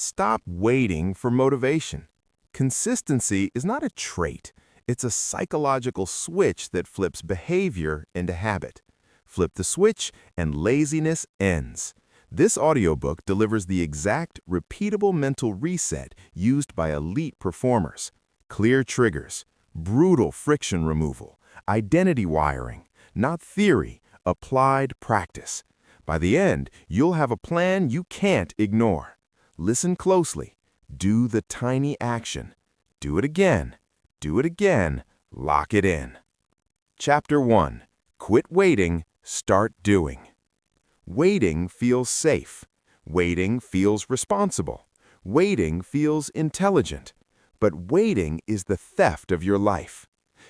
Stop waiting for motivation. Consistency is not a trait. It's a psychological switch that flips behavior into habit. Flip the switch and laziness ends. This audiobook delivers the exact, repeatable mental reset used by elite performers. Clear triggers, brutal friction removal, identity wiring, not theory, applied practice. By the end, you'll have a plan you can't ignore. Listen closely. Do the tiny action. Do it again. Do it again. Lock it in. Chapter 1. Quit waiting. Start doing. Waiting feels safe. Waiting feels responsible. Waiting feels intelligent. But waiting is the theft of your life.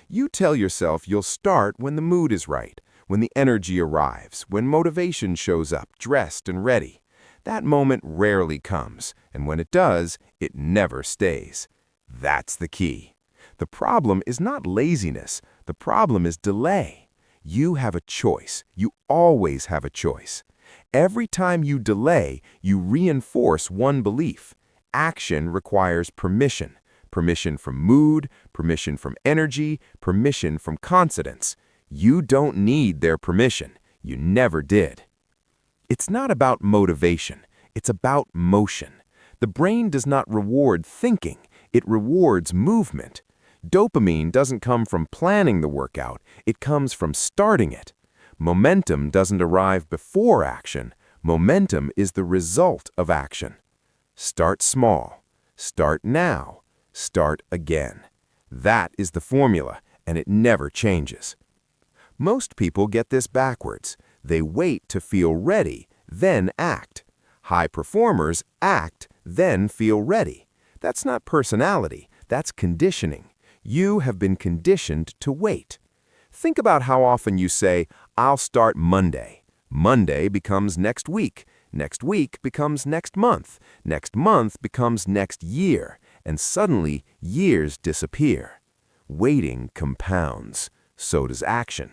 You tell yourself you'll start when the mood is right, when the energy arrives, when motivation shows up, dressed and ready. That moment rarely comes, and when it does, it never stays. That's the key. The problem is not laziness. The problem is delay. You have a choice. You always have a choice. Every time you delay, you reinforce one belief. Action requires permission. Permission from mood, permission from energy, permission from confidence. You don't need their permission. You never did. It's not about motivation. It's about motion. The brain does not reward thinking. It rewards movement. Dopamine doesn't come from planning the workout. It comes from starting it. Momentum doesn't arrive before action. Momentum is the result of action. Start small. Start now. Start again. That is the formula, and it never changes. Most people get this backwards. They wait to feel ready, then act. High performers act, then feel ready. That's not personality, that's conditioning. You have been conditioned to wait. Think about how often you say, "I'll start Monday." Monday becomes next week. Next week becomes next month. Next month becomes next year. And suddenly, years disappear. Waiting compounds. So does action.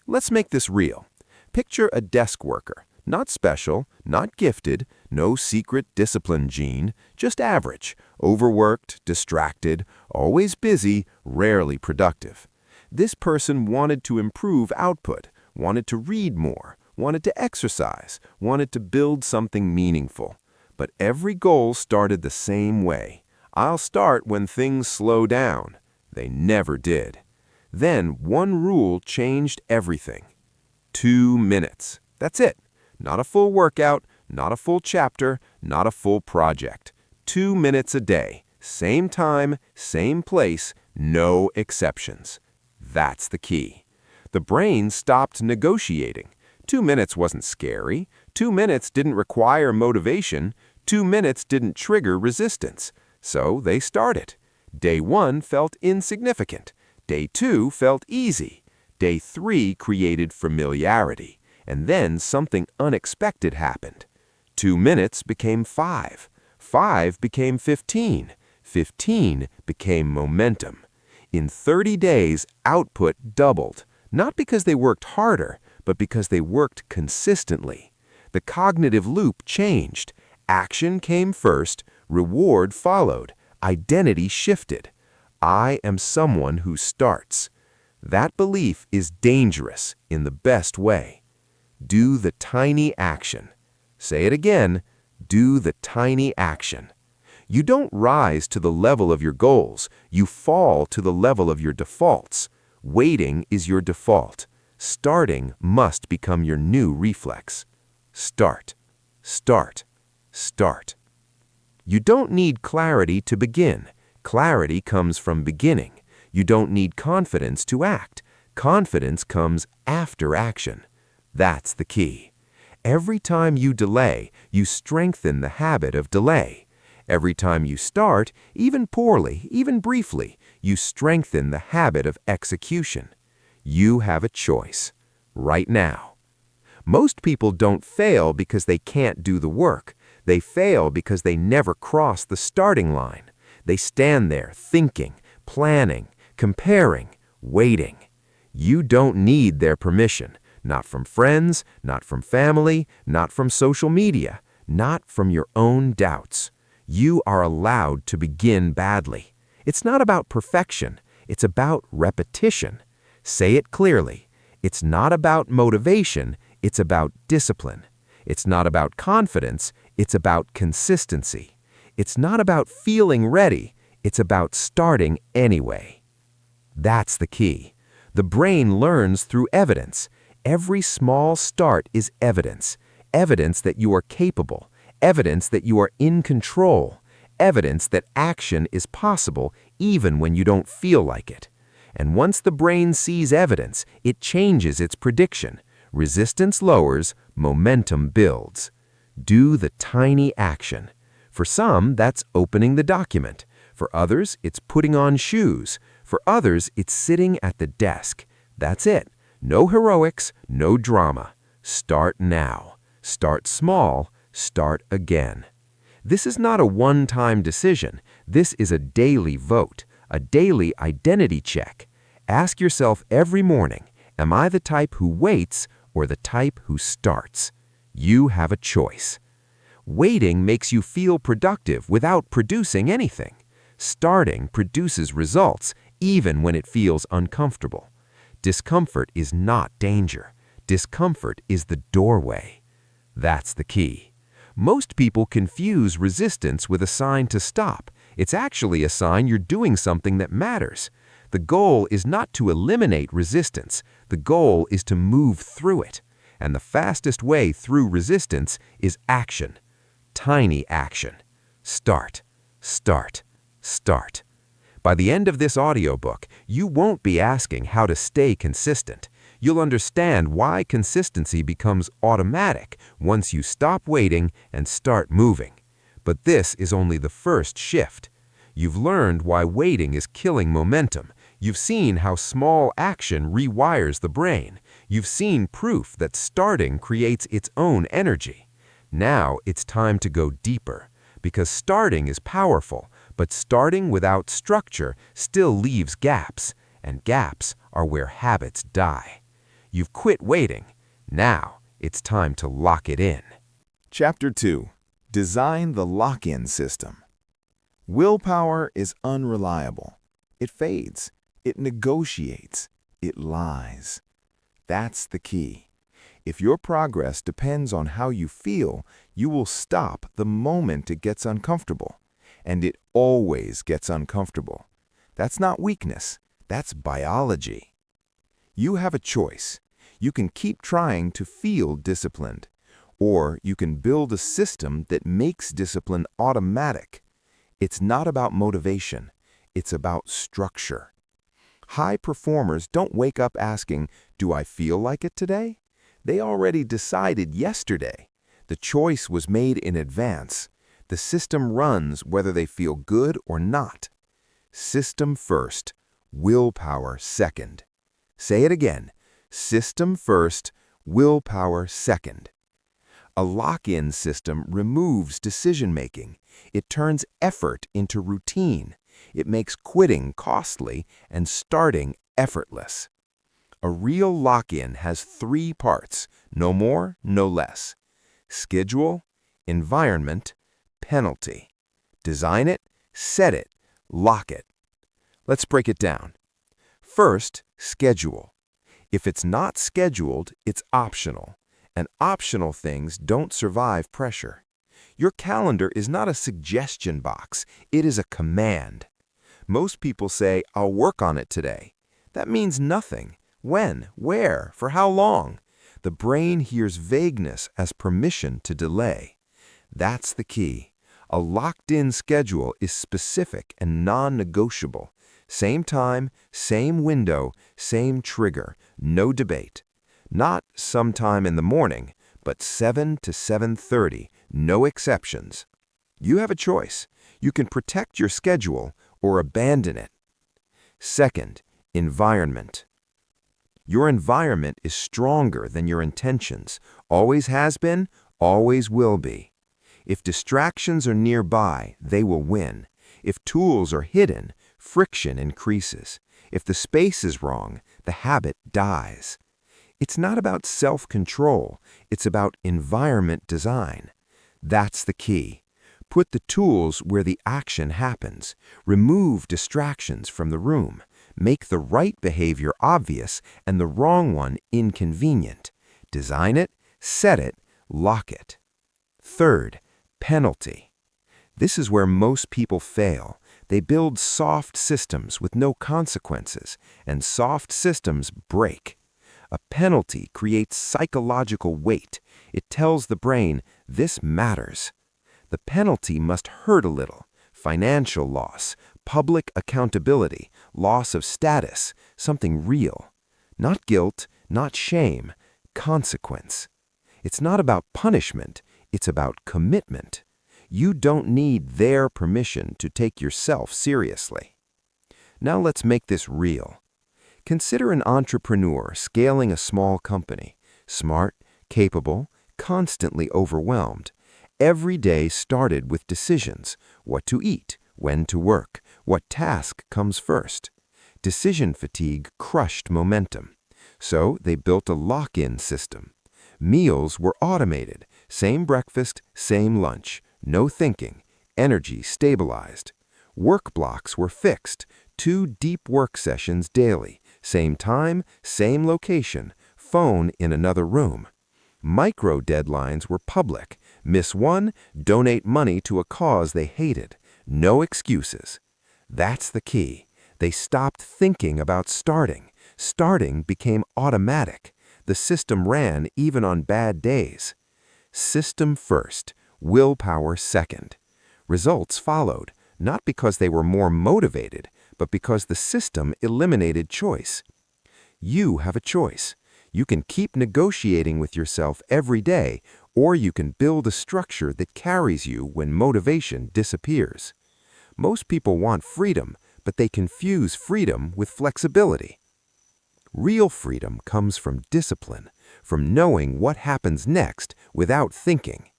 Let's make this real. Picture a desk worker. Not special, not gifted, no secret discipline gene, just average, overworked, distracted, always busy, rarely productive. This person wanted to improve output, wanted to read more, wanted to exercise, wanted to build something meaningful. But every goal started the same way. I'll start when things slow down. They never did. Then one rule changed everything. 2 minutes. That's it. Not a full workout, not a full chapter, not a full project. 2 minutes a day. Same time, same place, no exceptions. That's the key. The brain stopped negotiating. 2 minutes wasn't scary. 2 minutes didn't require motivation. 2 minutes didn't trigger resistance. So they started. Day 1 felt insignificant. Day 2 felt easy. Day 3 created familiarity. And then something unexpected happened. 2 minutes became 5. 5 became 15. 15 became momentum. In 30 days, output doubled. Not because they worked harder, but because they worked consistently. The cognitive loop changed. Action came first, reward followed, identity shifted. I am someone who starts. That belief is dangerous in the best way. Do the tiny action. Say it again, do the tiny action. You don't rise to the level of your goals, you fall to the level of your defaults. Waiting is your default. Starting must become your new reflex. Start, start, start. You don't need clarity to begin. Clarity comes from beginning. You don't need confidence to act. Confidence comes after action. That's the key. Every time you delay, you strengthen the habit of delay. Every time you start, even poorly, even briefly, you strengthen the habit of execution. You have a choice, right now. Most people don't fail because they can't do the work. They fail because they never cross the starting line. They stand there thinking, planning, comparing, waiting. You don't need their permission, not from friends, not from family, not from social media, not from your own doubts. You are allowed to begin badly. It's not about perfection. It's about repetition. Say it clearly. It's not about motivation. It's about discipline. It's not about confidence. It's about consistency. It's not about feeling ready. It's about starting anyway. That's the key. The brain learns through evidence. Every small start is evidence. Evidence that you are capable. Evidence that you are in control. Evidence that action is possible even when you don't feel like it. And once the brain sees evidence, it changes its prediction. Resistance lowers, momentum builds. Do the tiny action. For some, that's opening the document. For others, it's putting on shoes. For others, it's sitting at the desk. That's it. No heroics, no drama. Start now. Start small. Start again. This is not a one-time decision. This is a daily vote, a daily identity check. Ask yourself every morning, am I the type who waits or the type who starts? You have a choice. Waiting makes you feel productive without producing anything. Starting produces results even when it feels uncomfortable. Discomfort is not danger. Discomfort is the doorway. That's the key. Most people confuse resistance with a sign to stop. It's actually a sign you're doing something that matters. The goal is not to eliminate resistance. The goal is to move through it. And the fastest way through resistance is action. Tiny action. Start, start, start. By the end of this audiobook, you won't be asking how to stay consistent. You'll understand why consistency becomes automatic once you stop waiting and start moving. But this is only the first shift. You've learned why waiting is killing momentum. You've seen how small action rewires the brain. You've seen proof that starting creates its own energy. Now it's time to go deeper, because starting is powerful, but starting without structure still leaves gaps, and gaps are where habits die. You've quit waiting. Now it's time to lock it in. Chapter 2. Design the lock-in system. Willpower is unreliable. It fades. It negotiates. It lies. That's the key. If your progress depends on how you feel, you will stop the moment it gets uncomfortable. And it always gets uncomfortable. That's not weakness. That's biology. You have a choice. You can keep trying to feel disciplined, or you can build a system that makes discipline automatic. It's not about motivation. It's about structure. High performers don't wake up asking, "Do I feel like it today?" They already decided yesterday. The choice was made in advance. The system runs whether they feel good or not. System first, willpower second. Say it again. System first, willpower second. A lock-in system removes decision-making. It turns effort into routine. It makes quitting costly and starting effortless. A real lock-in has 3 parts, no more, no less. Schedule, environment, penalty. Design it, set it, lock it. Let's break it down. First, schedule. If it's not scheduled, it's optional. And optional things don't survive pressure. Your calendar is not a suggestion box. It is a command. Most people say, "I'll work on it today." That means nothing. When? Where? For how long? The brain hears vagueness as permission to delay. That's the key. A locked-in schedule is specific and non-negotiable. Same time, same window, same trigger, no debate. Not sometime in the morning, but 7 to 7:30, no exceptions. You have a choice. You can protect your schedule or abandon it. Second, environment. Your environment is stronger than your intentions. Always has been, always will be. If distractions are nearby, they will win. If tools are hidden, friction increases. If the space is wrong, the habit dies. It's not about self-control. It's about environment design. That's the key. Put the tools where the action happens. Remove distractions from the room. Make the right behavior obvious and the wrong one inconvenient. Design it, set it, lock it. Third, penalty. This is where most people fail. They build soft systems with no consequences, and soft systems break. A penalty creates psychological weight. It tells the brain, this matters. The penalty must hurt a little. Financial loss, public accountability, loss of status, something real. Not guilt, not shame, consequence. It's not about punishment, it's about commitment. You don't need their permission to take yourself seriously. Now let's make this real. Consider an entrepreneur scaling a small company, smart, capable, constantly overwhelmed. Every day started with decisions: what to eat, when to work, what task comes first. Decision fatigue crushed momentum. So they built a lock-in system. Meals were automated, same breakfast, same lunch, no thinking, energy stabilized. Work blocks were fixed, 2 deep work sessions daily, same time, same location, phone in another room. Micro deadlines were public. Miss one, donate money to a cause they hated. No excuses. That's the key. They stopped thinking about starting. Starting became automatic. The system ran even on bad days. System first, willpower second. Results followed, not because they were more motivated, but because the system eliminated choice. You have a choice. You can keep negotiating with yourself every day, or you can build a structure that carries you when motivation disappears. Most people want freedom, but they confuse freedom with flexibility. Real freedom comes from discipline, from knowing what happens next without thinking.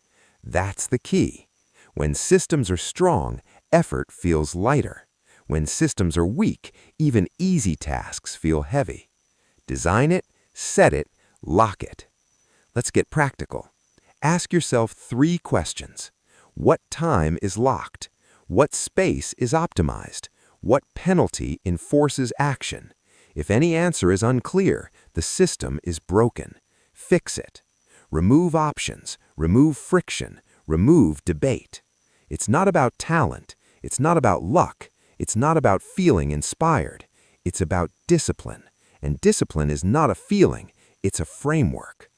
That's the key. When systems are strong, effort feels lighter. When systems are weak, even easy tasks feel heavy. Design it, set it, lock it. Let's get practical. Ask yourself 3 questions. What time is locked? What space is optimized? What penalty enforces action? If any answer is unclear, the system is broken. Fix it. Remove options, remove friction, remove debate. It's not about talent. It's not about luck. It's not about feeling inspired. It's about discipline. And discipline is not a feeling, it's a framework.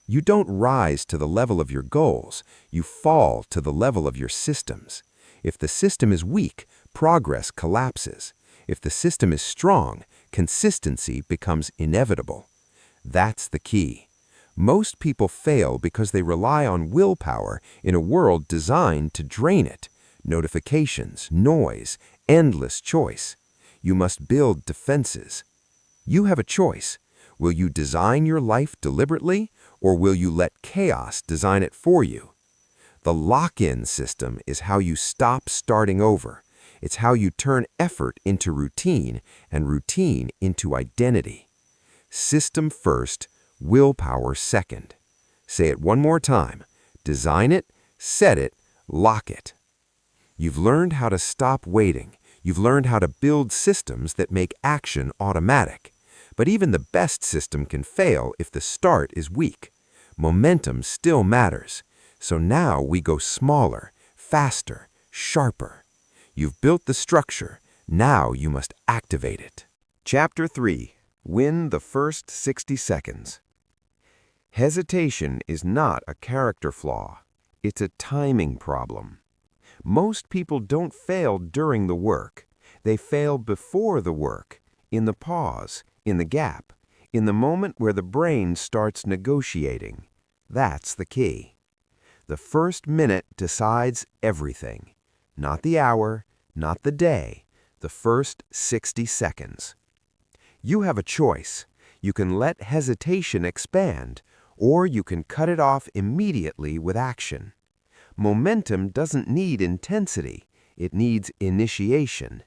You don't rise to the level of your goals, you fall to the level of your systems. If the system is weak, progress collapses. If the system is strong, consistency becomes inevitable. That's the key. Most people fail because they rely on willpower in a world designed to drain it. Notifications, noise, endless choice. You must build defenses. You have a choice. Will you design your life deliberately, or will you let chaos design it for you? The lock-in system is how you stop starting over. It's how you turn effort into routine and routine into identity. System first, willpower second. Say it one more time. Design it, set it, lock it. You've learned how to stop waiting. You've learned how to build systems that make action automatic. But even the best system can fail if the start is weak. Momentum still matters. So now we go smaller, faster, sharper. You've built the structure. Now you must activate it. Chapter 3. Win the first 60 seconds. Hesitation is not a character flaw. It's a timing problem. Most people don't fail during the work. They fail before the work, in the pause, in the gap, in the moment where the brain starts negotiating. That's the key. The first minute decides everything. Not the hour, not the day, the first 60 seconds. You have a choice. You can let hesitation expand, or you can cut it off immediately with action. Momentum doesn't need intensity. It needs initiation.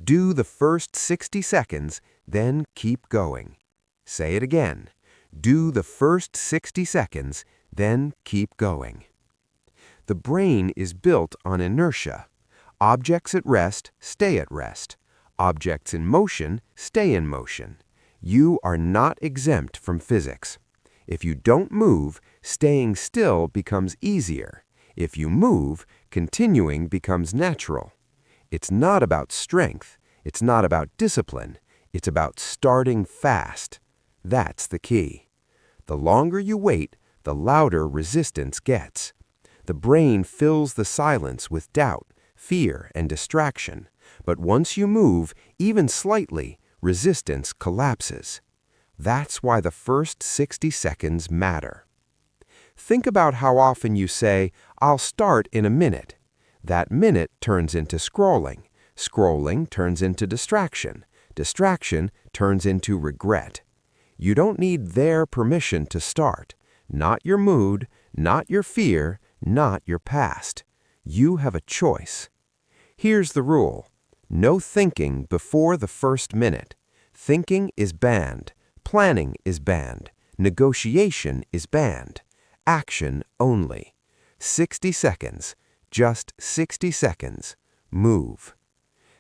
Do the first 60 seconds, then keep going. Say it again. Do the first 60 seconds, then keep going. The brain is built on inertia. Objects at rest stay at rest. Objects in motion stay in motion. You are not exempt from physics. If you don't move, staying still becomes easier. If you move, continuing becomes natural. It's not about strength. It's not about discipline. It's about starting fast. That's the key. The longer you wait, the louder resistance gets. The brain fills the silence with doubt, fear, and distraction. But once you move, even slightly, resistance collapses. That's why the first 60 seconds matter. Think about how often you say, "I'll start in a minute." That minute turns into scrolling. Scrolling turns into distraction. Distraction turns into regret. You don't need their permission to start. Not your mood, not your fear, not your past. You have a choice. Here's the rule. No thinking before the first minute. Thinking is banned. Planning is banned. Negotiation is banned. Action only. 60 seconds. Just 60 seconds. Move.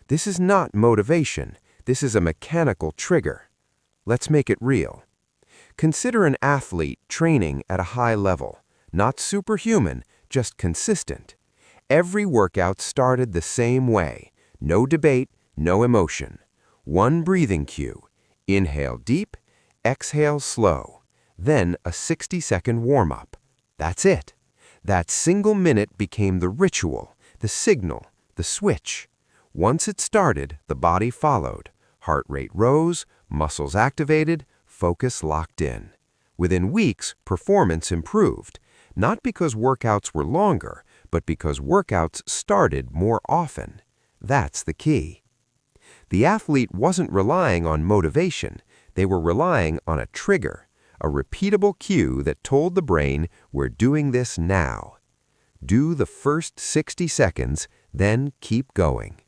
This is not motivation. This is a mechanical trigger. Let's make it real. Consider an athlete training at a high level. Not superhuman, just consistent. Every workout started the same way. No debate, no emotion. One breathing cue. Inhale deep, exhale slow. Then a 60-second warm-up. That's it. That single minute became the ritual, the signal, the switch. Once it started, the body followed. Heart rate rose, muscles activated, focus locked in. Within weeks, performance improved. Not because workouts were longer, but because workouts started more often. That's the key. The athlete wasn't relying on motivation. They were relying on a trigger, a repeatable cue that told the brain, "We're doing this now." Do the first 60 seconds, then keep going.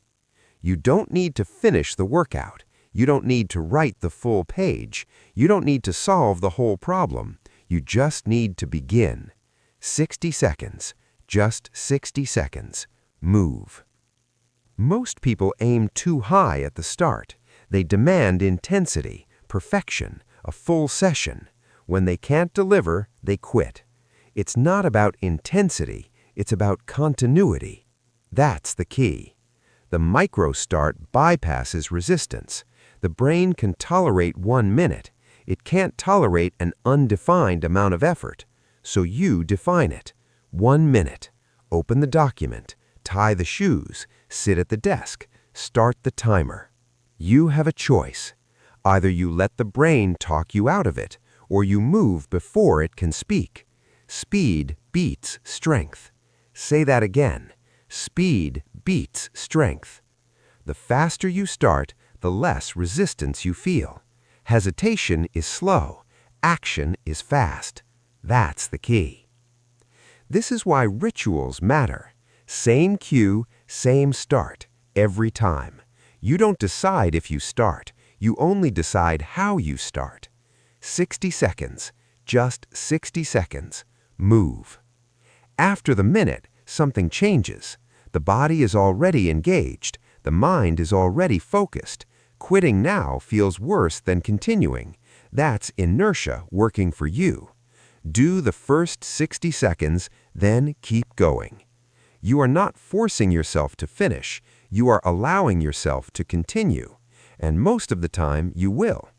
You don't need to finish the workout. You don't need to write the full page. You don't need to solve the whole problem. You just need to begin. 60 seconds. Just 60 seconds. Move. Most people aim too high at the start. They demand intensity, perfection, a full session. When they can't deliver, they quit. It's not about intensity. It's about continuity. That's the key. The micro start bypasses resistance. The brain can tolerate 1 minute. It can't tolerate an undefined amount of effort. So you define it. 1 minute. Open the document. Tie the shoes. Sit at the desk. Start the timer. You have a choice. Either you let the brain talk you out of it, or you move before it can speak. Speed beats strength. Say that again. Speed beats strength. The faster you start, the less resistance you feel. Hesitation is slow. Action is fast. That's the key. This is why rituals matter. Same cue, same start, every time. You don't decide if you start. You only decide how you start. 60 seconds. Just 60 seconds. Move. After the minute, something changes. The body is already engaged. The mind is already focused. Quitting now feels worse than continuing. That's inertia working for you. Do the first 60 seconds, then keep going. You are not forcing yourself to finish. You are allowing yourself to continue. And most of the time, you will.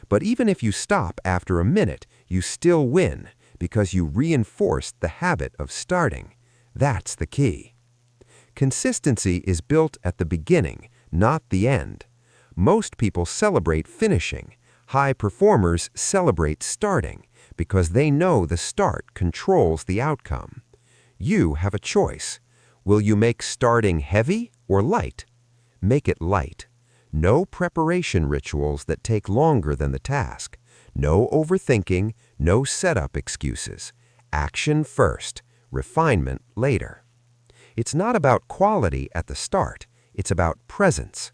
But even if you stop after a minute, you still win because you reinforced the habit of starting. That's the key. Consistency is built at the beginning, not the end. Most people celebrate finishing. High performers celebrate starting because they know the start controls the outcome. You have a choice. Will you make starting heavy or light? Make it light. No preparation rituals that take longer than the task. No overthinking, no setup excuses. Action first, refinement later. It's not about quality at the start. It's about presence.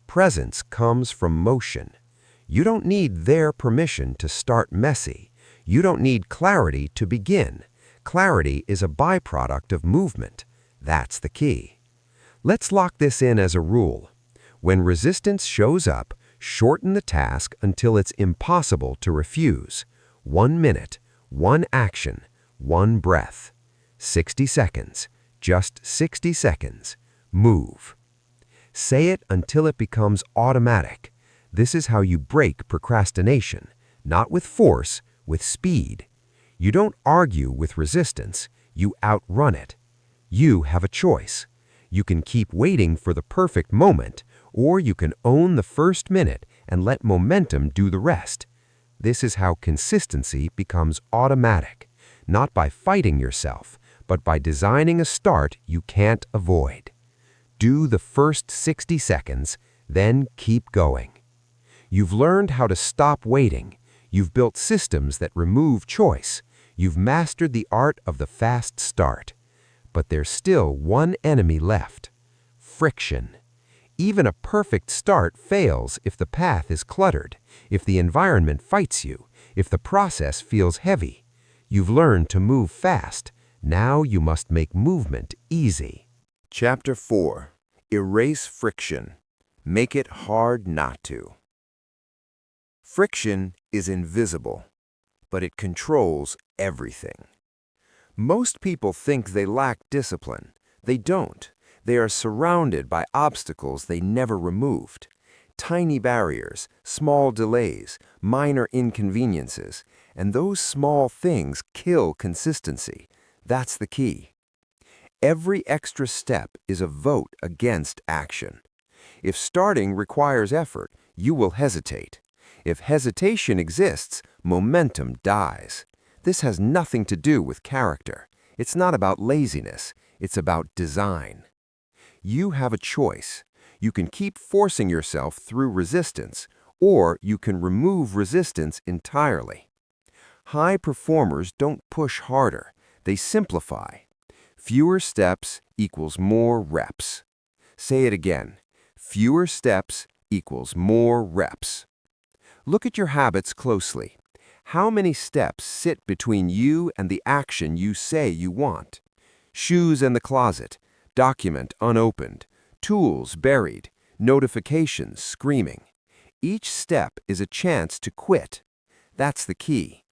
Presence comes from motion. You don't need their permission to start messy. You don't need clarity to begin. clarity is a byproduct of movement. That's the key. Let's lock this in as a rule. When resistance shows up, shorten the task until it's impossible to refuse. 1 minute, 1 action, 1 breath. 60 seconds, just 60 seconds. Move. Say it until it becomes automatic. This is how you break procrastination, not with force, with speed. You don't argue with resistance, you outrun it. You have a choice. You can keep waiting for the perfect moment, or you can own the first minute and let momentum do the rest. This is how consistency becomes automatic, not by fighting yourself, but by designing a start you can't avoid. Do the first 60 seconds, then keep going. You've learned how to stop waiting. You've built systems that remove choice. You've mastered the art of the fast start. But there's still one enemy left: friction. Even a perfect start fails if the path is cluttered, if the environment fights you, if the process feels heavy. You've learned to move fast. Now you must make movement easy. Chapter 4. Erase friction. Make it hard not to. Friction is invisible, but it controls everything. Most people think they lack discipline. They don't. They are surrounded by obstacles they never removed. Tiny barriers, small delays, minor inconveniences, and those small things kill consistency. That's the key. Every extra step is a vote against action. If starting requires effort, you will hesitate. If hesitation exists, momentum dies. This has nothing to do with character. It's not about laziness. It's about design. You have a choice. You can keep forcing yourself through resistance, or you can remove resistance entirely. High performers don't push harder. They simplify. Fewer steps equals more reps. Say it again. Fewer steps equals more reps. Look at your habits closely. How many steps sit between you and the action you say you want? Shoes in the closet, document unopened, tools buried, notifications screaming. Each step is a chance to quit. That's the key.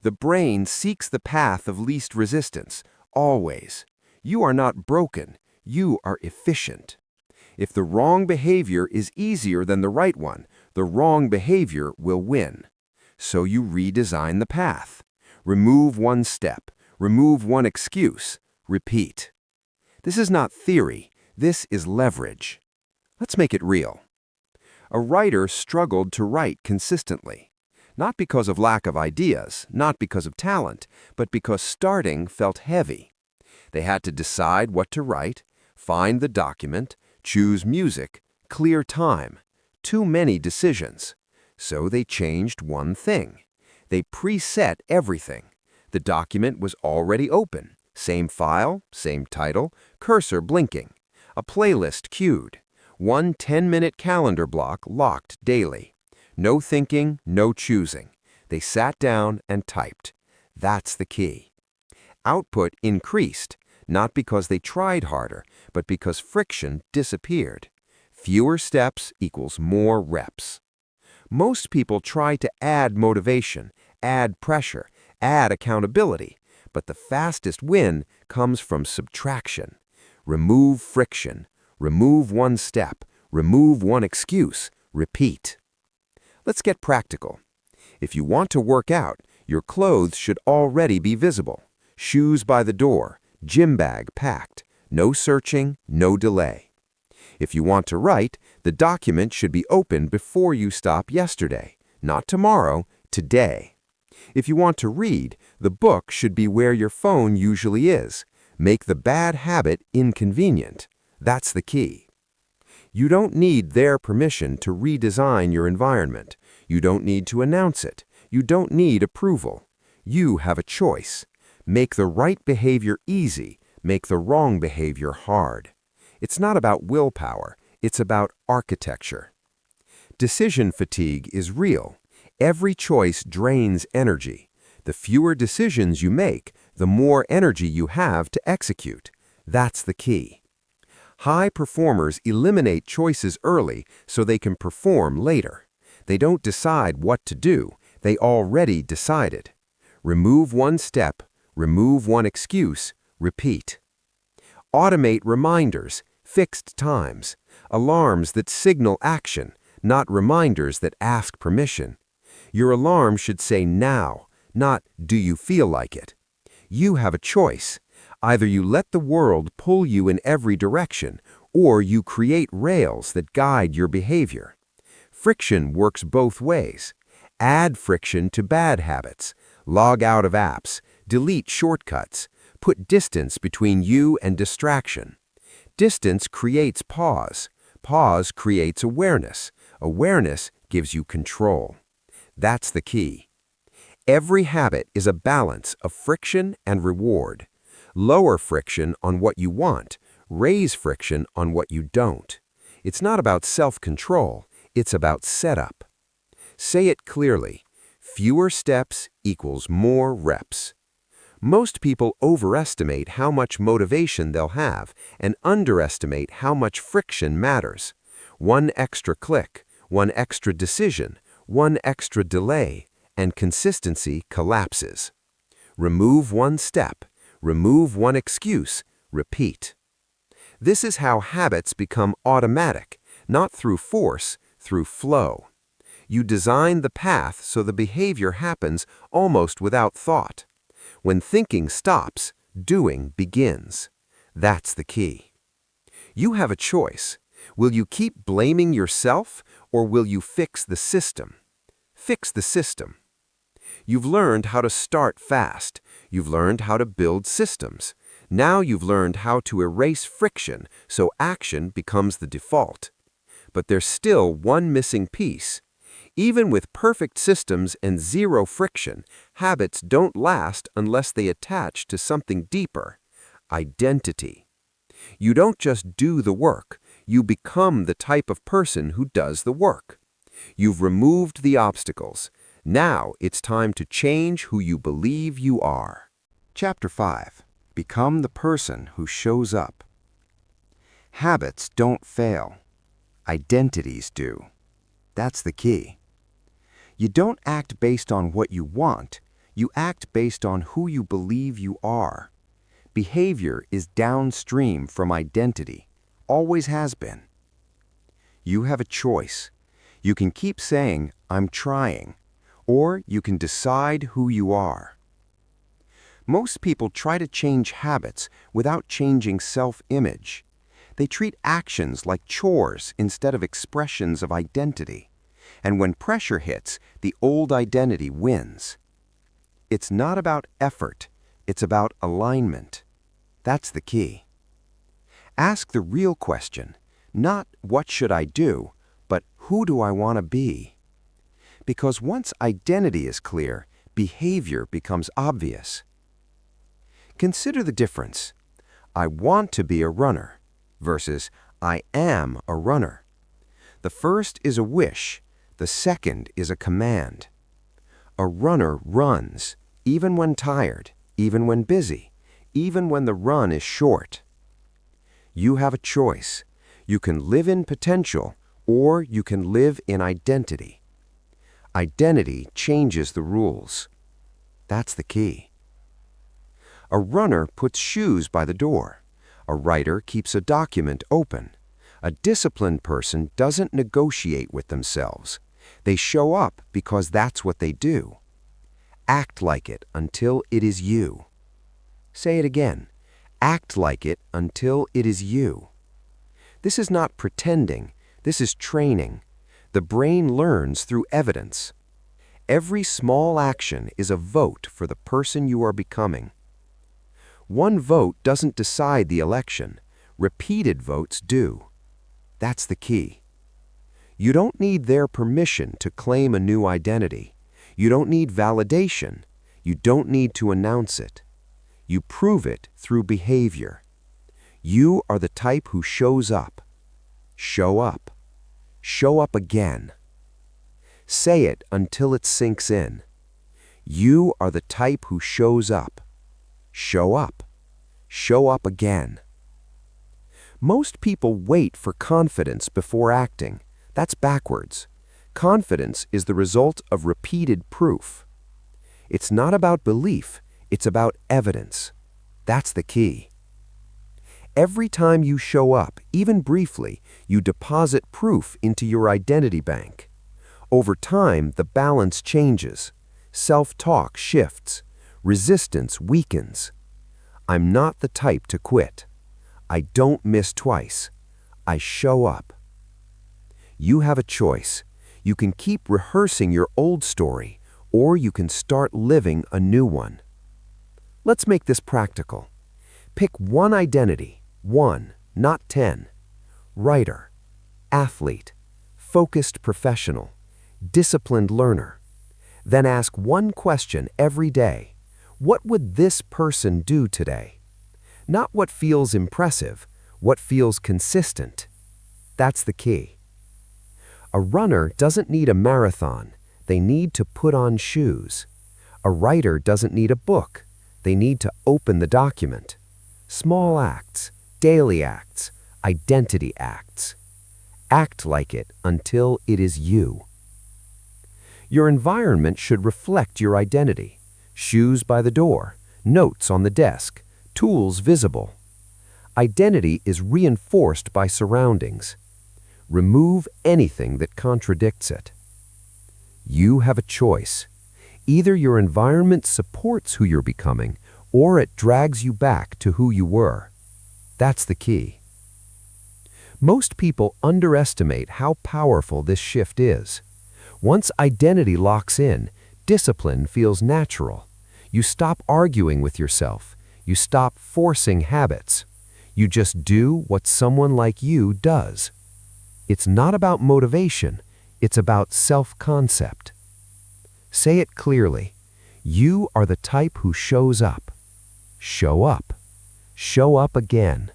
The brain seeks the path of least resistance, always. You are not broken, you are efficient. If the wrong behavior is easier than the right one, the wrong behavior will win. So you redesign the path. Remove one step, remove one excuse, repeat. This is not theory, this is leverage. Let's make it real. A writer struggled to write consistently. Not because of lack of ideas, not because of talent, but because starting felt heavy. They had to decide what to write, find the document, choose music, clear time. Too many decisions. So they changed one thing. They preset everything. The document was already open. Same file, same title, cursor blinking. A playlist queued. One 10-minute calendar block locked daily. No thinking, no choosing. They sat down and typed. That's the key. Output increased, not because they tried harder, but because friction disappeared. Fewer steps equals more reps. Most people try to add motivation, add pressure, add accountability, but the fastest win comes from subtraction. Remove friction, remove one step, remove one excuse, repeat. Let's get practical. If you want to work out, your clothes should already be visible. Shoes by the door, gym bag packed, no searching, no delay. If you want to write, the document should be open before you stop yesterday, not tomorrow, today. If you want to read, the book should be where your phone usually is. Make the bad habit inconvenient. That's the key. You don't need their permission to redesign your environment. You don't need to announce it. You don't need approval. You have a choice. Make the right behavior easy. Make the wrong behavior hard. It's not about willpower. It's about architecture. Decision fatigue is real. Every choice drains energy. The fewer decisions you make, the more energy you have to execute. That's the key. High performers eliminate choices early so they can perform later. They don't decide what to do, they already decided. Remove one step, remove one excuse, repeat. Automate reminders, fixed times, alarms that signal action, not reminders that ask permission. Your alarm should say now, not do you feel like it. You have a choice. Either you let the world pull you in every direction, or you create rails that guide your behavior. Friction works both ways. Add friction to bad habits. Log out of apps. Delete shortcuts. Put distance between you and distraction. Distance creates pause. Pause creates awareness. Awareness gives you control. That's the key. Every habit is a balance of friction and reward. Lower friction on what you want. Raise friction on what you don't. It's not about self-control. It's about setup. Say it clearly. Fewer steps equals more reps. Most people overestimate how much motivation they'll have and underestimate how much friction matters. One extra click, one extra decision, one extra delay, and consistency collapses. Remove one step, remove one excuse, repeat. This is how habits become automatic, not through force, through flow. You design the path so the behavior happens almost without thought. When thinking stops, doing begins. That's the key. You have a choice. Will you keep blaming yourself, or will you fix the system? Fix the system. You've learned how to start fast. You've learned how to build systems. Now you've learned how to erase friction so action becomes the default. But there's still one missing piece. Even with perfect systems and zero friction, habits don't last unless they attach to something deeper: identity. You don't just do the work, you become the type of person who does the work. You've removed the obstacles. Now it's time to change who you believe you are. Chapter 5. Become the person who shows up. Habits don't fail. Identities do. That's the key. You don't act based on what you want. You act based on who you believe you are. Behavior is downstream from identity. Always has been. You have a choice. You can keep saying, "I'm trying," or you can decide who you are. Most people try to change habits without changing self-image. They treat actions like chores instead of expressions of identity. And when pressure hits, the old identity wins. It's not about effort, it's about alignment. That's the key. Ask the real question, not what should I do, but who do I want to be? Because once identity is clear, behavior becomes obvious. Consider the difference. I want to be a runner versus I am a runner. The first is a wish. The second is a command. A runner runs, even when tired, even when busy, even when the run is short. You have a choice. You can live in potential, or you can live in identity. Identity changes the rules. That's the key. A runner puts shoes by the door. A writer keeps a document open. A disciplined person doesn't negotiate with themselves. They show up because that's what they do. Act like it until it is you. Say it again. Act like it until it is you. This is not pretending. This is training. The brain learns through evidence. Every small action is a vote for the person you are becoming. One vote doesn't decide the election. Repeated votes do. That's the key. You don't need their permission to claim a new identity. You don't need validation. You don't need to announce it. You prove it through behavior. You are the type who shows up. Show up. Show up again. Say it until it sinks in. You are the type who shows up. Show up. Show up again. Most people wait for confidence before acting. That's backwards. Confidence is the result of repeated proof. It's not about belief, it's about evidence. That's the key. Every time you show up, even briefly, you deposit proof into your identity bank. Over time, the balance changes. Self-talk shifts. Resistance weakens. I'm not the type to quit. I don't miss twice. I show up. You have a choice. You can keep rehearsing your old story, or you can start living a new one. Let's make this practical. Pick one identity, one, not 10. Writer, athlete, focused professional, disciplined learner. Then ask one question every day. What would this person do today? Not what feels impressive, what feels consistent. That's the key. A runner doesn't need a marathon. They need to put on shoes. A writer doesn't need a book. They need to open the document. Small acts, daily acts, identity acts. Act like it until it is you. Your environment should reflect your identity. Shoes by the door, notes on the desk, tools visible. Identity is reinforced by surroundings. Remove anything that contradicts it. You have a choice. Either your environment supports who you're becoming, or it drags you back to who you were. That's the key. Most people underestimate how powerful this shift is. Once identity locks in, discipline feels natural. You stop arguing with yourself. You stop forcing habits. You just do what someone like you does. It's not about motivation. It's about self-concept. Say it clearly. You are the type who shows up. Show up. Show up again.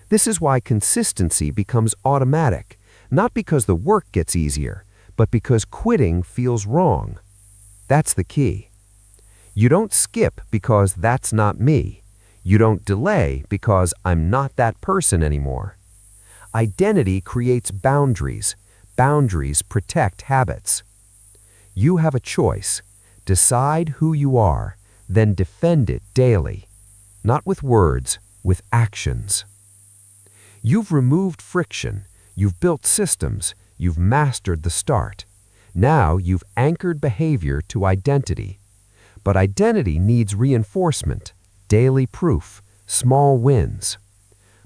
This is why consistency becomes automatic, not because the work gets easier, but because quitting feels wrong. That's the key. You don't skip because that's not me. You don't delay because I'm not that person anymore. Identity creates boundaries. Boundaries protect habits. You have a choice. Decide who you are, then defend it daily. Not with words, with actions. You've removed friction. You've built systems. You've mastered the start. Now you've anchored behavior to identity. But identity needs reinforcement, daily proof, small wins.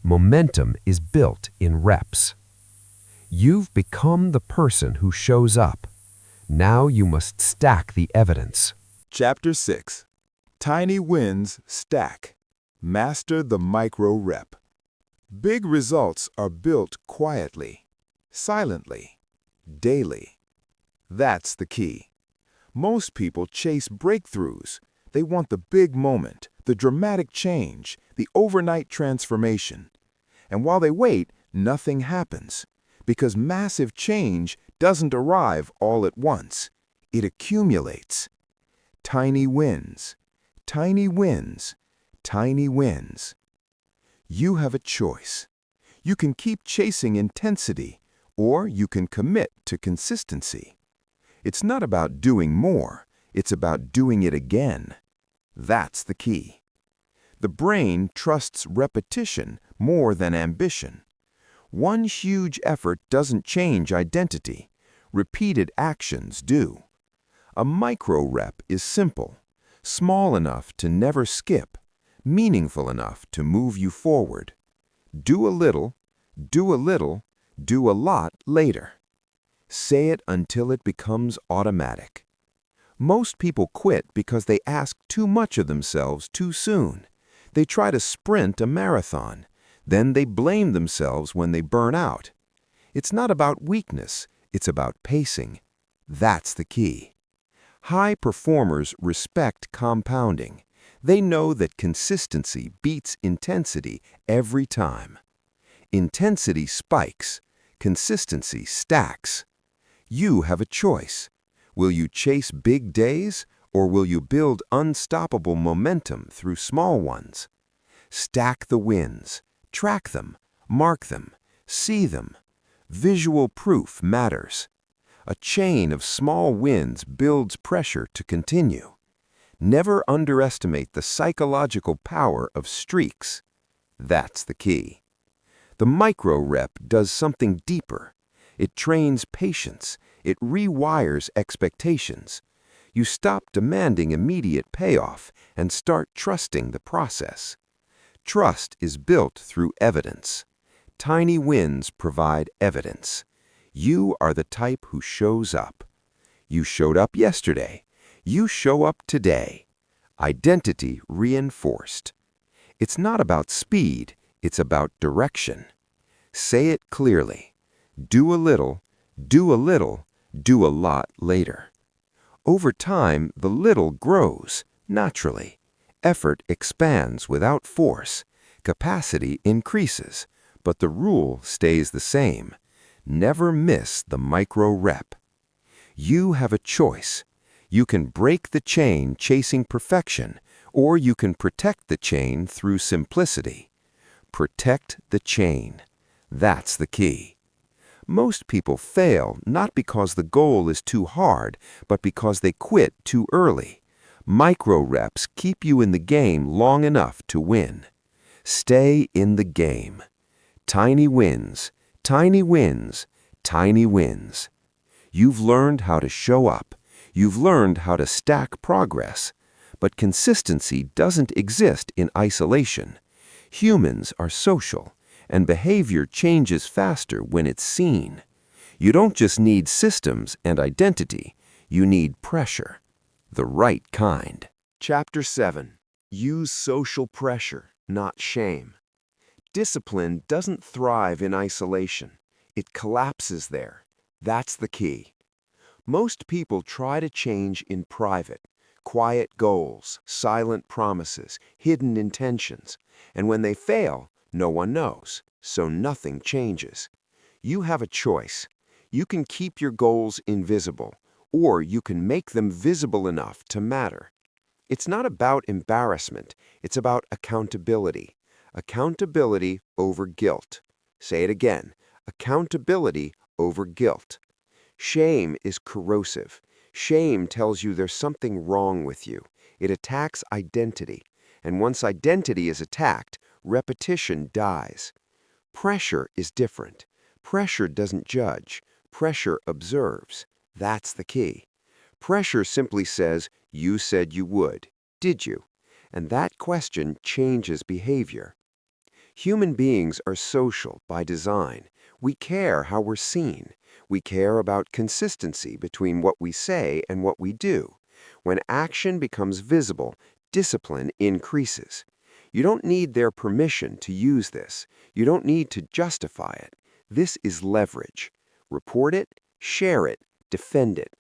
Momentum is built in reps. You've become the person who shows up. Now you must stack the evidence. Chapter 6. Tiny Wins Stack. Master the micro rep. Big results are built quietly, silently, daily. That's the key. Most people chase breakthroughs. They want the big moment, the dramatic change, the overnight transformation. And while they wait, nothing happens. Because massive change doesn't arrive all at once. It accumulates. Tiny wins, tiny wins, tiny wins. You have a choice. You can keep chasing intensity, or you can commit to consistency. It's not about doing more, it's about doing it again. That's the key. The brain trusts repetition more than ambition. One huge effort doesn't change identity. Repeated actions do. A micro rep is simple, small enough to never skip, meaningful enough to move you forward. Do a little, do a little, do a lot later. Say it until it becomes automatic. Most people quit because they ask too much of themselves too soon. They try to sprint a marathon. Then they blame themselves when they burn out. It's not about weakness, it's about pacing. That's the key. High performers respect compounding. They know that consistency beats intensity every time. Intensity spikes, consistency stacks. You have a choice. Will you chase big days Or will you build unstoppable momentum through small ones? Stack the wins, track them, mark them, see them. Visual proof matters. A chain of small wins builds pressure to continue. Never underestimate the psychological power of streaks. That's the key. The micro-rep does something deeper. It trains patience. It rewires expectations. You stop demanding immediate payoff and start trusting the process. Trust is built through evidence. Tiny wins provide evidence. You are the type who shows up. You showed up yesterday. You show up today. Identity reinforced. It's not about speed, it's about direction. Say it clearly. Do a little, do a little, do a lot later. Over time, the little grows, naturally. Effort expands without force. Capacity increases, but the rule stays the same. Never miss the micro-rep. You have a choice. You can break the chain chasing perfection, or you can protect the chain through simplicity. Protect the chain. That's the key. Most people fail not because the goal is too hard, but because they quit too early. Micro-reps keep you in the game long enough to win. Stay in the game. Tiny wins, tiny wins, tiny wins. You've learned how to show up. You've learned how to stack progress. But consistency doesn't exist in isolation. Humans are social, and behavior changes faster when it's seen. You don't just need systems and identity. You need pressure. The right kind. Chapter 7. Use social pressure, not shame. Discipline doesn't thrive in isolation. It collapses there. That's the key. Most people try to change in private. Quiet goals, silent promises, hidden intentions. And when they fail, no one knows, so nothing changes. You have a choice. You can keep your goals invisible, or you can make them visible enough to matter. It's not about embarrassment, it's about accountability. Accountability over guilt. Say it again. Accountability over guilt. Shame is corrosive. Shame tells you there's something wrong with you. It attacks identity. And once identity is attacked, repetition dies. Pressure is different. Pressure doesn't judge. Pressure observes. That's the key. Pressure simply says, you said you would. Did you? And that question changes behavior. Human beings are social by design. We care how we're seen. We care about consistency between what we say and what we do. When action becomes visible, discipline increases. You don't need their permission to use this. You don't need to justify it. This is leverage. Report it, share it, defend it.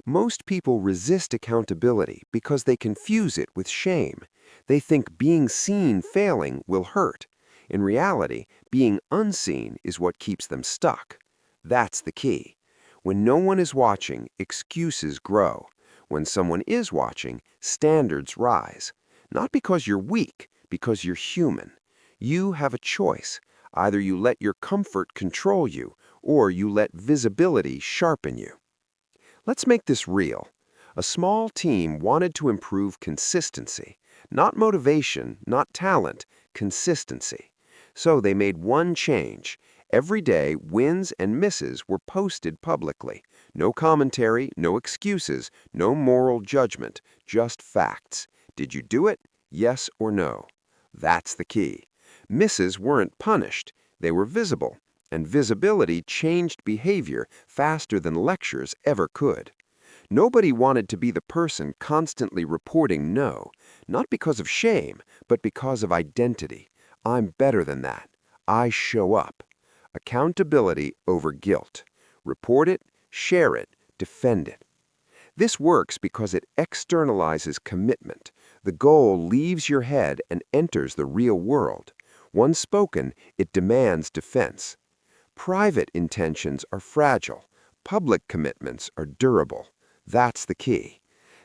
Most people resist accountability because they confuse it with shame. They think being seen failing will hurt. In reality, being unseen is what keeps them stuck. That's the key. When no one is watching, excuses grow. When someone is watching, standards rise. Not because you're weak, because you're human. You have a choice. Either you let your comfort control you, or you let visibility sharpen you. Let's make this real. A small team wanted to improve consistency. Not motivation, not talent, consistency. So they made one change. Every day, wins and misses were posted publicly. No commentary, no excuses, no moral judgment, just facts. Did you do it? Yes or no? That's the key. Misses weren't punished. They were visible. And visibility changed behavior faster than lectures ever could. Nobody wanted to be the person constantly reporting no, not because of shame, but because of identity. I'm better than that. I show up. Accountability over guilt. Report it, share it, defend it. This works because it externalizes commitment. The goal leaves your head and enters the real world. Once spoken, it demands defense. Private intentions are fragile. Public commitments are durable. That's the key.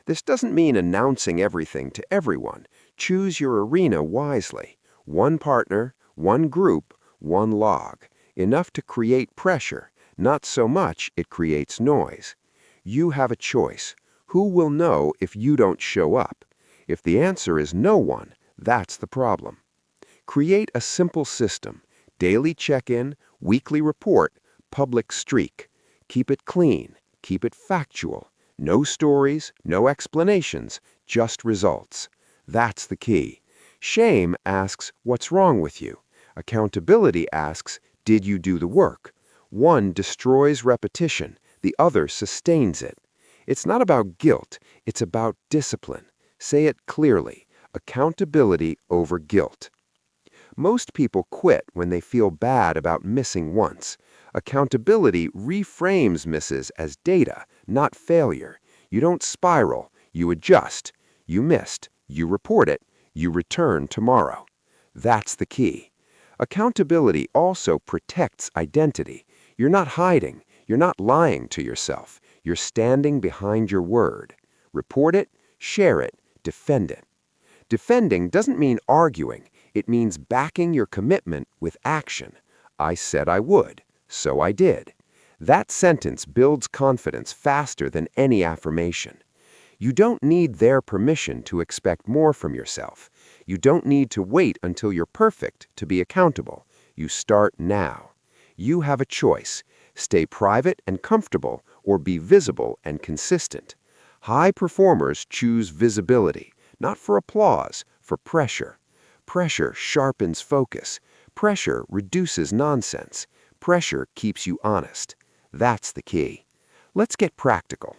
This doesn't mean announcing everything to everyone. Choose your arena wisely. One partner, one group, one log. Enough to create pressure, not so much it creates noise. You have a choice. Who will know if you don't show up? If the answer is no one, that's the problem. Create a simple system. Daily check-in, weekly report, public streak. Keep it clean. Keep it factual. No stories, no explanations, just results. That's the key. Shame asks, what's wrong with you? Accountability asks, did you do the work? One destroys repetition, the other sustains it. It's not about guilt, it's about discipline. Say it clearly, accountability over guilt. Most people quit when they feel bad about missing once. Accountability reframes misses as data, not failure. You don't spiral, you adjust. You missed, you report it, you return tomorrow. That's the key. Accountability also protects identity. You're not hiding, you're not lying to yourself. You're standing behind your word. Report it, share it, defend it. Defending doesn't mean arguing. It means backing your commitment with action. I said I would, so I did. That sentence builds confidence faster than any affirmation. You don't need their permission to expect more from yourself. You don't need to wait until you're perfect to be accountable. You start now. You have a choice. Stay private and comfortable or be visible and consistent. High performers choose visibility, not for applause, for pressure. Pressure sharpens focus. Pressure reduces nonsense. Pressure keeps you honest. That's the key. Let's get practical.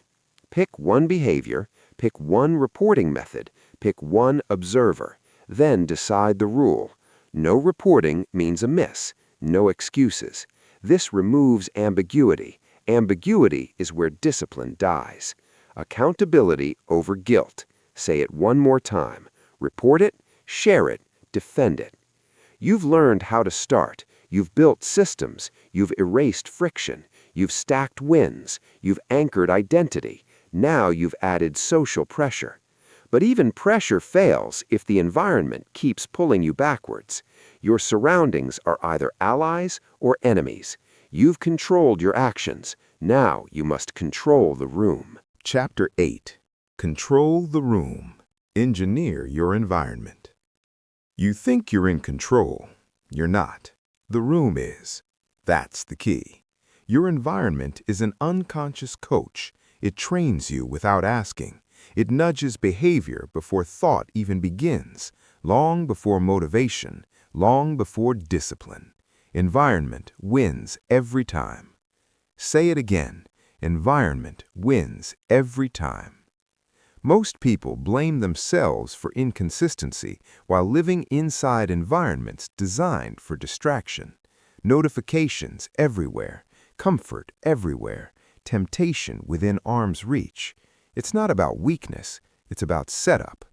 Pick one behavior, pick one reporting method, pick one observer. Then decide the rule. No reporting means a miss. No excuses. This removes ambiguity. Ambiguity is where discipline dies. Accountability over guilt. Say it one more time. Report it, share it, defend it. You've learned how to start. You've built systems. You've erased friction. You've stacked wins. You've anchored identity. Now you've added social pressure. But even pressure fails if the environment keeps pulling you backwards. Your surroundings are either allies or enemies. You've controlled your actions. Now you must control the room. Chapter 8. Control the room. Engineer your environment. You think you're in control. You're not. The room is. That's the key. Your environment is an unconscious coach. It trains you without asking. It nudges behavior before thought even begins, long before motivation, long before discipline. Environment wins every time. Say it again. Environment wins every time. Most people blame themselves for inconsistency while living inside environments designed for distraction. Notifications everywhere, comfort everywhere, temptation within arm's reach. It's not about weakness, it's about setup.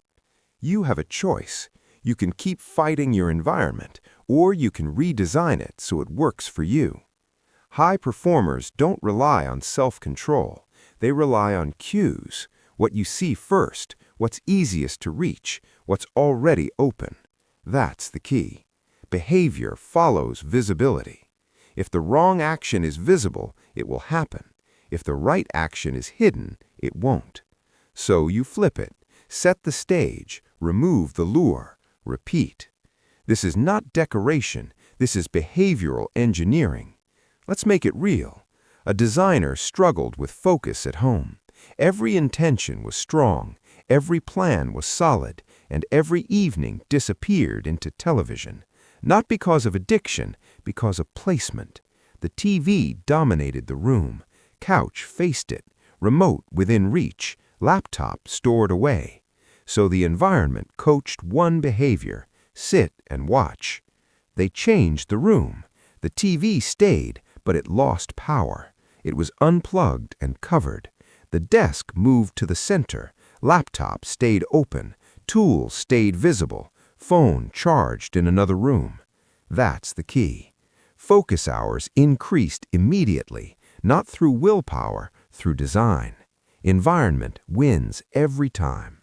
You have a choice. You can keep fighting your environment, or you can redesign it so it works for you. High performers don't rely on self-control. They rely on cues. What you see first, what's easiest to reach, what's already open. That's the key. Behavior follows visibility. If the wrong action is visible, it will happen. If the right action is hidden, it won't. So you flip it, set the stage, remove the lure, repeat. This is not decoration, this is behavioral engineering. Let's make it real. A designer struggled with focus at home. Every intention was strong, every plan was solid, and every evening disappeared into television. Not because of addiction, because of placement. The TV dominated the room. Couch faced it, remote within reach, laptop stored away. So the environment coached one behavior, sit and watch. They changed the room. The TV stayed, but it lost power. It was unplugged and covered. The desk moved to the center. Laptop stayed open. Tools stayed visible. Phone charged in another room. That's the key. Focus hours increased immediately, not through willpower, through design. Environment wins every time.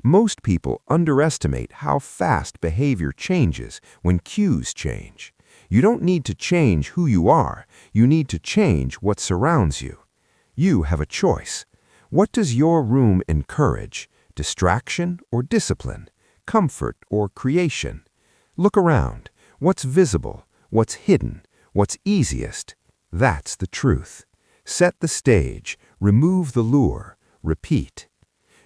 Most people underestimate how fast behavior changes when cues change. You don't need to change who you are, you need to change what surrounds you. You have a choice. What does your room encourage? Distraction or discipline? Comfort or creation? Look around. What's visible? What's hidden? What's easiest? That's the truth. Set the stage, remove the lure, repeat.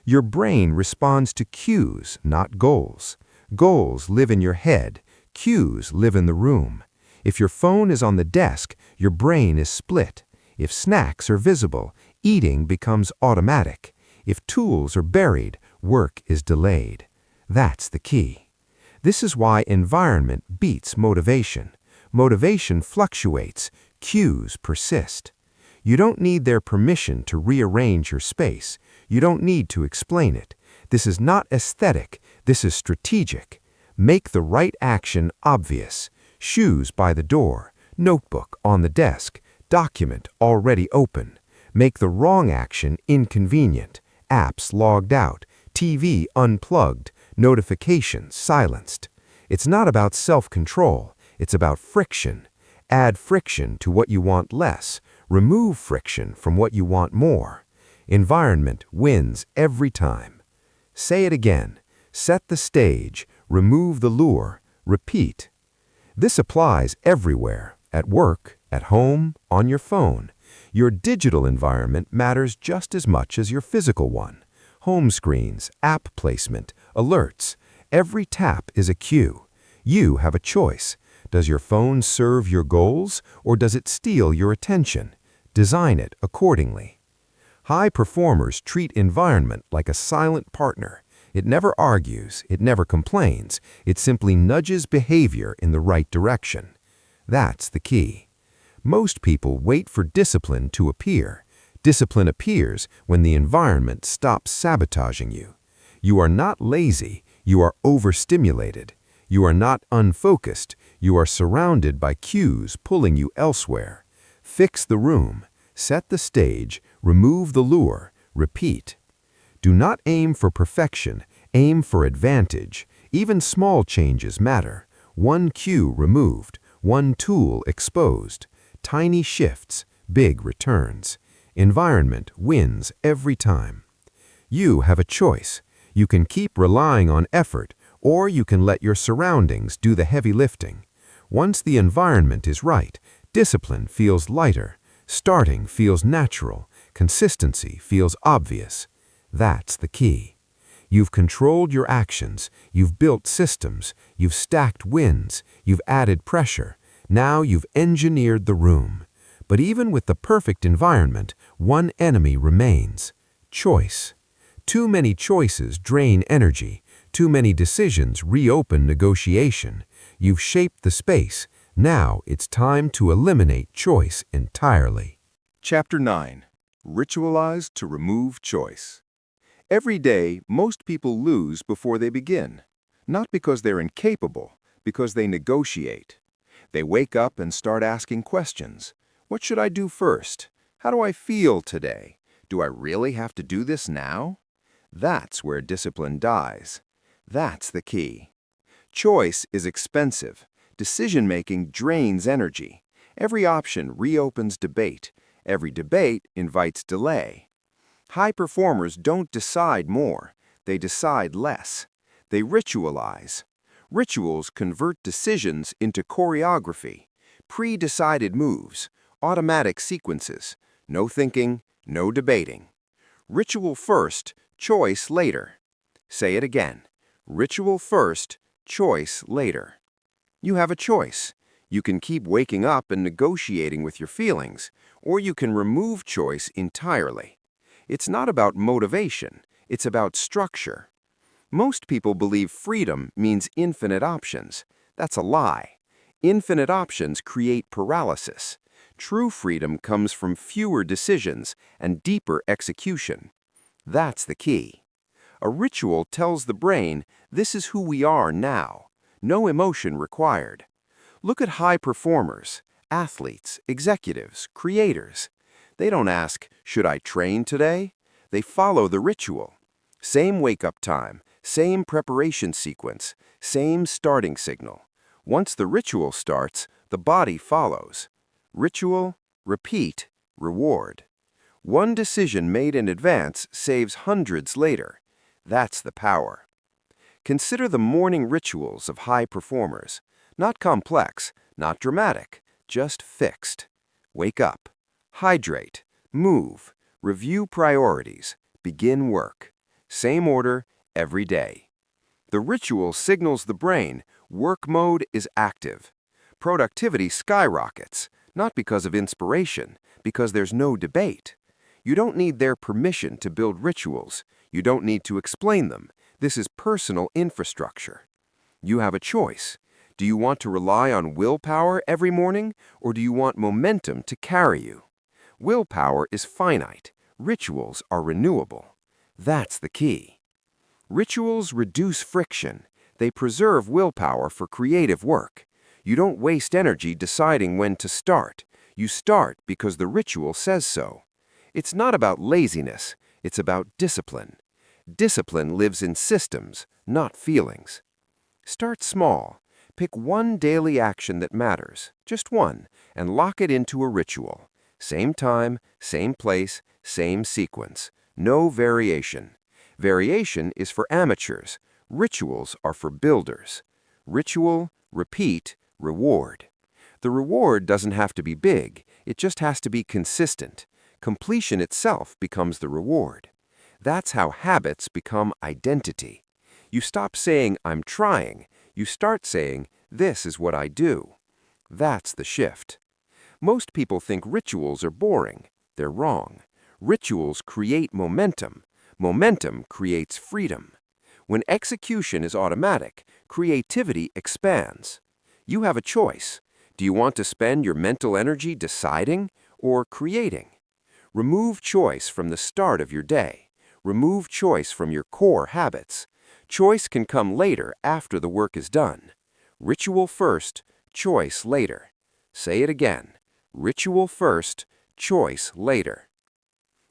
Your brain responds to cues, not goals. Goals live in your head, cues live in the room. If your phone is on the desk, your brain is split. If snacks are visible, eating becomes automatic. If tools are buried, work is delayed. That's the key. This is why environment beats motivation. Motivation fluctuates, cues persist. You don't need their permission to rearrange your space. You don't need to explain it. This is not aesthetic, this is strategic. Make the right action obvious. Shoes by the door, notebook on the desk, document already open. Make the wrong action inconvenient. Apps logged out, TV unplugged, notifications silenced. It's not about self-control, it's about friction. Add friction to what you want less. Remove friction from what you want more. Environment wins every time. Say it again. Set the stage, remove the lure, repeat. This applies everywhere, at work, at home, on your phone. Your digital environment matters just as much as your physical one. Home screens, app placement, alerts. Every tap is a cue. You have a choice. Does your phone serve your goals, or does it steal your attention? Design it accordingly. High performers treat environment like a silent partner. It never argues, it never complains, it simply nudges behavior in the right direction. That's the key. Most people wait for discipline to appear. Discipline appears when the environment stops sabotaging you. You are not lazy, you are overstimulated. You are not unfocused, you are surrounded by cues pulling you elsewhere. Fix the room, set the stage, remove the lure, repeat. Do not aim for perfection, aim for advantage. Even small changes matter. One cue removed, one tool exposed. Tiny shifts, big returns. Environment wins every time. You have a choice. You can keep relying on effort, or you can let your surroundings do the heavy lifting. Once the environment is right, discipline feels lighter, starting feels natural, consistency feels obvious. That's the key. You've controlled your actions, you've built systems, you've stacked wins, you've added pressure. Now you've engineered the room. But even with the perfect environment, one enemy remains: choice. Too many choices drain energy. Too many decisions reopen negotiation. You've shaped the space. Now it's time to eliminate choice entirely. Chapter 9. Ritualize to remove choice. Every day, most people lose before they begin. Not because they're incapable, because they negotiate. They wake up and start asking questions. What should I do first? How do I feel today? Do I really have to do this now? That's where discipline dies. That's the key. Choice is expensive. Decision-making drains energy. Every option reopens debate. Every debate invites delay. High performers don't decide more. They decide less. They ritualize. Rituals convert decisions into choreography. Pre-decided moves. Automatic sequences. No thinking, no debating. Ritual first, choice later. Say it again. Ritual first, choice later. You have a choice. You can keep waking up and negotiating with your feelings, or you can remove choice entirely. It's not about motivation, it's about structure. Most people believe freedom means infinite options. That's a lie. Infinite options create paralysis. True freedom comes from fewer decisions and deeper execution. That's the key. A ritual tells the brain, this is who we are now. No emotion required. Look at high performers, athletes, executives, creators. They don't ask, should I train today? They follow the ritual. Same wake-up time, same preparation sequence, same starting signal. Once the ritual starts, the body follows. Ritual, repeat, reward. One decision made in advance saves hundreds later. That's the power. Consider the morning rituals of high performers. Not complex, not dramatic, just fixed. Wake up, hydrate, move, review priorities, begin work. Same order every day. The ritual signals the brain work mode is active. Productivity skyrockets, not because of inspiration, because there's no debate. You don't need their permission to build rituals. You don't need to explain them. This is personal infrastructure. You have a choice. Do you want to rely on willpower every morning, or do you want momentum to carry you? Willpower is finite. Rituals are renewable. That's the key. Rituals reduce friction. They preserve willpower for creative work. You don't waste energy deciding when to start. You start because the ritual says so. It's not about laziness. It's about discipline. Discipline lives in systems, not feelings. Start small. Pick one daily action that matters, just one, and lock it into a ritual. Same time, same place, same sequence. No variation. Variation is for amateurs. Rituals are for builders. Ritual, repeat, reward. The reward doesn't have to be big. It just has to be consistent. Completion itself becomes the reward. That's how habits become identity. You stop saying, "I'm trying." You start saying, "This is what I do." That's the shift. Most people think rituals are boring. They're wrong. Rituals create momentum. Momentum creates freedom. When execution is automatic, creativity expands. You have a choice. Do you want to spend your mental energy deciding or creating? Remove choice from the start of your day. Remove choice from your core habits. Choice can come later after the work is done. Ritual first, choice later. Say it again. Ritual first, choice later.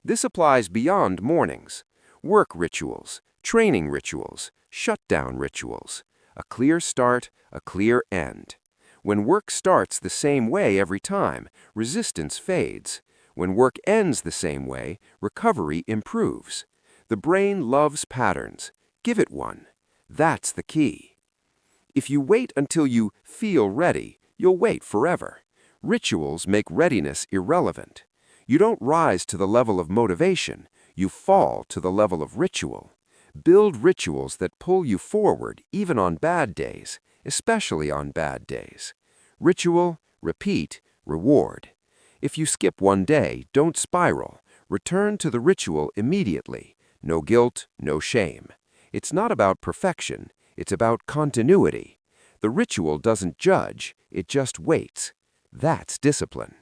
This applies beyond mornings. Work rituals, training rituals, shutdown rituals. A clear start, a clear end. When work starts the same way every time, resistance fades. When work ends the same way, recovery improves. The brain loves patterns. Give it one. That's the key. If you wait until you feel ready, you'll wait forever. Rituals make readiness irrelevant. You don't rise to the level of motivation. You fall to the level of ritual. Build rituals that pull you forward even on bad days, especially on bad days. Ritual, repeat, reward. If you skip one day, don't spiral. Return to the ritual immediately. No guilt, no shame. It's not about perfection. It's about continuity. The ritual doesn't judge. It just waits. That's discipline.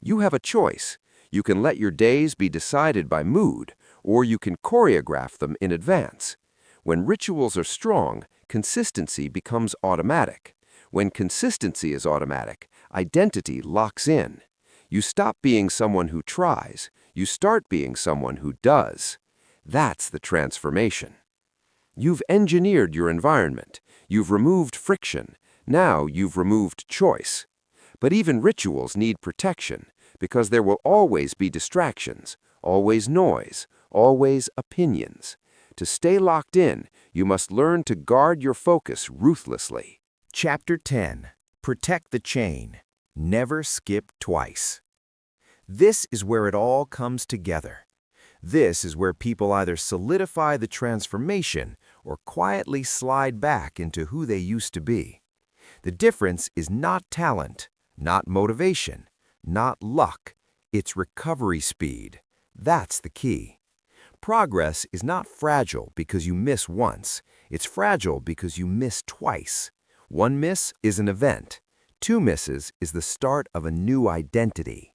You have a choice. You can let your days be decided by mood, or you can choreograph them in advance. When rituals are strong, consistency becomes automatic. When consistency is automatic, identity locks in. You stop being someone who tries. You start being someone who does. That's the transformation. You've engineered your environment. You've removed friction. Now you've removed choice. But even rituals need protection, because there will always be distractions, always noise, always opinions. To stay locked in, you must learn to guard your focus ruthlessly. Chapter 10. Protect the chain. Never skip twice. This is where it all comes together. This is where people either solidify the transformation or quietly slide back into who they used to be. The difference is not talent, not motivation, not luck. It's recovery speed. That's the key. Progress is not fragile because you miss once. It's fragile because you miss twice. One miss is an event. Two misses is the start of a new identity.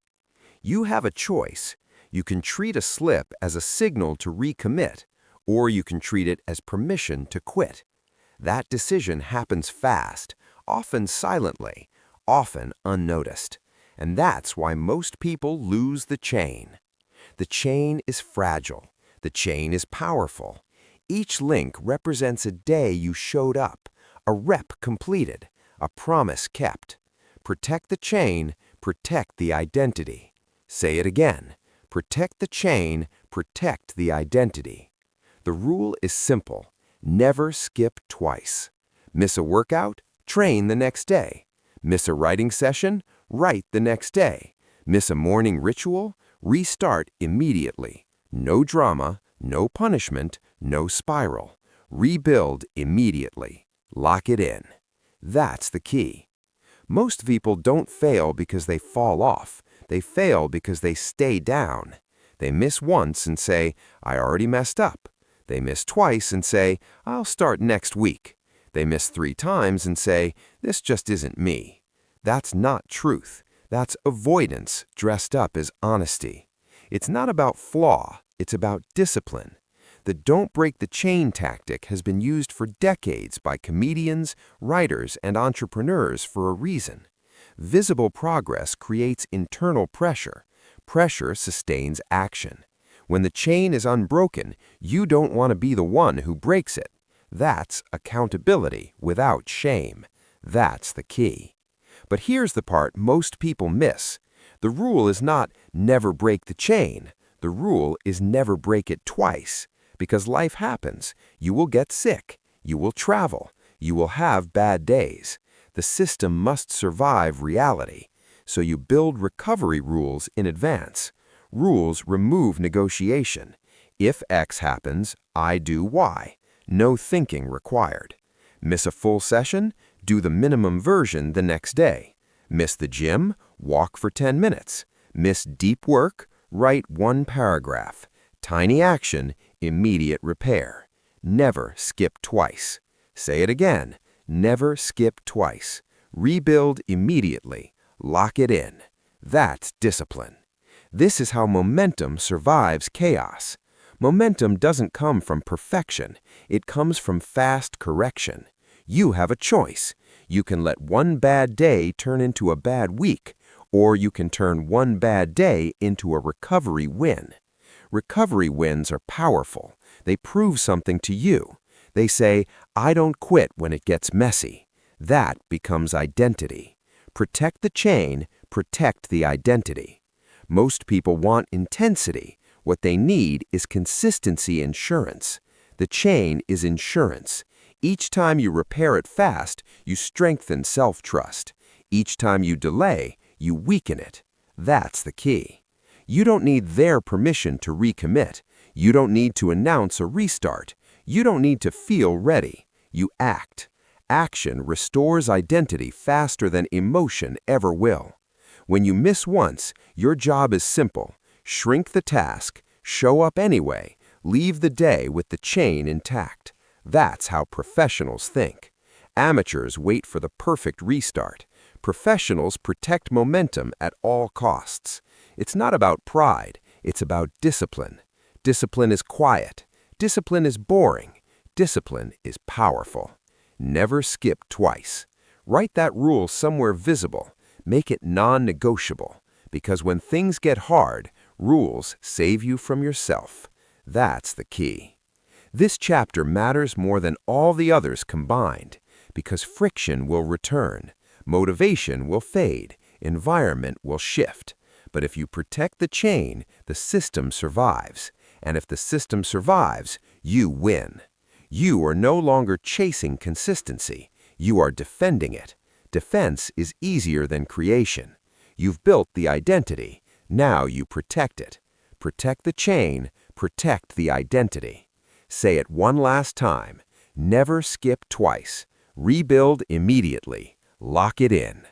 You have a choice. You can treat a slip as a signal to recommit, or you can treat it as permission to quit. That decision happens fast, often silently, often unnoticed. And that's why most people lose the chain. The chain is fragile. The chain is powerful. Each link represents a day you showed up, a rep completed, a promise kept. Protect the chain, protect the identity. Say it again. Protect the chain, protect the identity. The rule is simple. Never skip twice. Miss a workout? Train the next day. Miss a writing session? Write the next day. Miss a morning ritual? Restart immediately. No drama, no punishment, no spiral. Rebuild immediately. Lock it in. That's the key. Most people don't fail because they fall off. They fail because they stay down. They miss once and say, I already messed up. They miss twice and say, I'll start next week. They miss 3 times and say, this just isn't me. That's not truth. That's avoidance dressed up as honesty. It's not about flaw, it's about discipline. The don't break the chain tactic has been used for decades by comedians, writers, and entrepreneurs for a reason. Visible progress creates internal pressure. Pressure sustains action. When the chain is unbroken, you don't want to be the one who breaks it. That's accountability without shame. That's the key. But here's the part most people miss. The rule is not never break the chain. The rule is never break it twice. Because life happens. You will get sick. You will travel. You will have bad days. The system must survive reality. So you build recovery rules in advance. Rules remove negotiation. If X happens, I do Y. No thinking required. Miss a full session? Do the minimum version the next day. Miss the gym? Walk for 10 minutes. Miss deep work? Write 1 paragraph. Tiny action, immediate repair. Never skip twice. Say it again. Never skip twice. Rebuild immediately. Lock it in. That's discipline. This is how momentum survives chaos. Momentum doesn't come from perfection. It comes from fast correction. You have a choice. You can let 1 bad day turn into a bad week, or you can turn 1 bad day into a recovery win. Recovery wins are powerful. They prove something to you. They say, I don't quit when it gets messy. That becomes identity. Protect the chain, protect the identity. Most people want intensity. What they need is consistency insurance. The chain is insurance. Each time you repair it fast, you strengthen self-trust. Each time you delay, you weaken it. That's the key. You don't need their permission to recommit. You don't need to announce a restart. You don't need to feel ready. You act. Action restores identity faster than emotion ever will. When you miss once, your job is simple. Shrink the task, show up anyway, leave the day with the chain intact. That's how professionals think. Amateurs wait for the perfect restart. Professionals protect momentum at all costs. It's not about pride, it's about discipline. Discipline is quiet. Discipline is boring. Discipline is powerful. Never skip twice. Write that rule somewhere visible. Make it non-negotiable. Because when things get hard, rules save you from yourself. That's the key. This chapter matters more than all the others combined, because friction will return, motivation will fade, environment will shift. But if you protect the chain, the system survives. And if the system survives, you win. You are no longer chasing consistency. You are defending it. Defense is easier than creation. You've built the identity. Now you protect it. Protect the chain. Protect the identity. Say it one last time. Never skip twice. Rebuild immediately. Lock it in.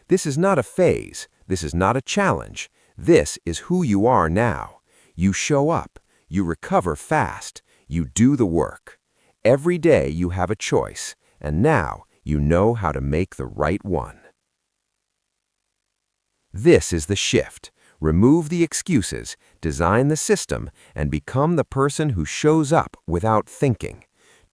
This is not a phase. This is not a challenge. This is who you are now. You show up. You recover fast. You do the work. Every day you have a choice, and now you know how to make the right one. This is the shift. Remove the excuses, design the system, and become the person who shows up without thinking.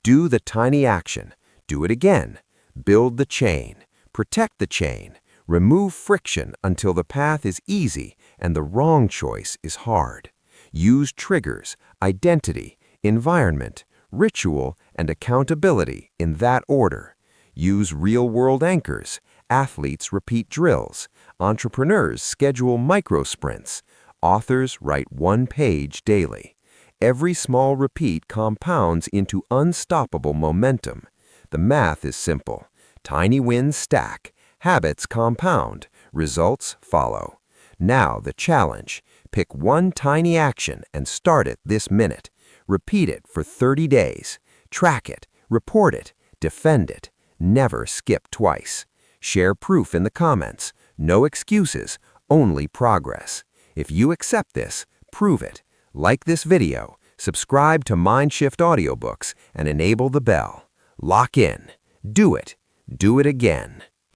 Do the tiny action. Do it again. Build the chain. Protect the chain. Remove friction until the path is easy and the wrong choice is hard. Use triggers, identity, environment, ritual, and accountability in that order. Use real-world anchors. Athletes repeat drills. Entrepreneurs schedule micro-sprints. Authors write one page daily. Every small repeat compounds into unstoppable momentum. The math is simple. Tiny wins stack. Habits compound. Results follow. Now the challenge. Pick one tiny action and start it this minute. Repeat it for 30 days. Track it, report it, defend it. Never skip twice. Share proof in the comments. No excuses, only progress. If you accept this, prove it. Like this video, subscribe to MindShift Audiobooks, and enable the bell. Lock in. Do it. Do it again.